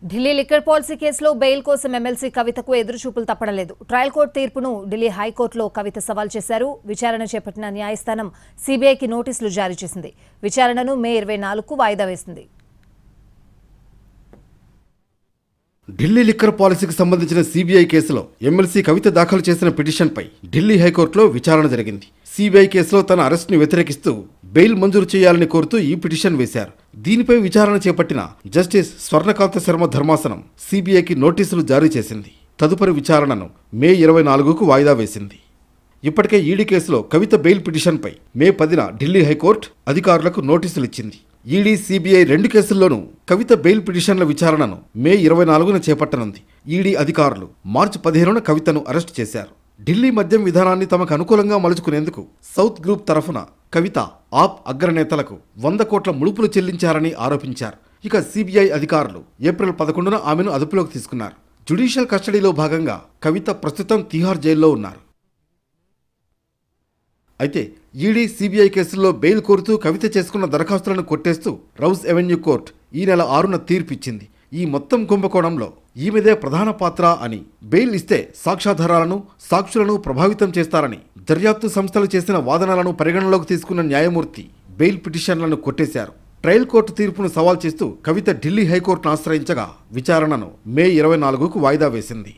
Delhi liquor policy కేసులో bail కోసం MLC కవితకు ఎదురుచూపులు తప్పడలేదు. ట్రయల్ కోర్టు తీర్పును ఢిల్లీ హైకోర్టులో కవిత సవాల్ చేశారు. విచారణ చేపట్టిన న్యాయస్థానం సీబీఐకి నోటీసులు జారీ చేసింది. విచారణను మే 24కు వాయిదా వేసింది. ఢిల్లీ లిక్కర్ పాలసీకి సంబంధించిన సీబీఐ కేసులో ఎమ్మెల్సీ కవిత దాఖలు చేసిన పిటిషన్పై ఢిల్లీ హైకోర్టులో విచారణ జరిగింది. సీబీఐ కేసులో తన అరెస్టును వ్యతిరేకిస్తూ బెయిల్ మంజూరు చేయాలని కోరుతూ ఈ పిటిషన్ వేశారు. దీనిపై విచారణ చేపట్టిన జస్టిస్ స్వర్ణకాంత శర్మ ధర్మాసనం సీబీఐకి నోటీసులు జారీ చేసింది. తదుపరి విచారణను మే 24కు వాయిదా వేసింది. ఇప్పటికే ఈడీ కేసులో కవిత బెయిల్ పిటిషన్పై మే 10న ఢిల్లీ హైకోర్టు అధికారులకు నోటీసులు ఇచ్చింది. ఈడీ, సీబీఐ రెండు కేసుల్లోనూ కవిత బెయిల్ పిటిషన్ల విచారణను మే 24న చేపట్టనుంది. ఈడీ అధికారులు మార్చి 15న కవితను అరెస్టు చేశారు. ఢిల్లీ మద్యం విధానాన్ని తమకు అనుకూలంగా మలుచుకునేందుకు సౌత్ గ్రూప్ తరఫున కవిత, ఆప్ అగ్రనేతలకు 100 కోట్ల ముడుపులు చెల్లించారని ఆరోపించారు. ఇక సీబీఐ అధికారులు ఏప్రిల్ 11న ఆమెను అదుపులోకి తీసుకున్నారు. జ్యుడిషియల్ కస్టడీలో భాగంగా కవిత ప్రస్తుతం తిహార్ జైల్లో ఉన్నారు. అయితే ఈడీ, సీబీఐ కేసుల్లో బెయిల్ కోరుతూ కవిత చేసుకున్న దరఖాస్తులను కొట్టేస్తూ రౌజ్ ఎవెన్యూ కోర్టు ఈ నెల 6న తీర్పిచ్చింది. ఈ మొత్తం కుంభకోణంలో ఈమెదే ప్రధాన పాత్ర అని, బెయిల్ ఇస్తే సాక్ష్యాధారాలను, సాక్షులను ప్రభావితం చేస్తారని దర్యాప్తు సంస్థలు చేసిన వాదనలను పరిగణలోకి తీసుకున్న న్యాయమూర్తి బెయిల్ పిటిషన్లను కొట్టేశారు. ట్రయల్ కోర్టు తీర్పును సవాల్ చేస్తూ కవిత ఢిల్లీ హైకోర్టును ఆశ్రయించగా విచారణను మే 24కు వాయిదా వేసింది.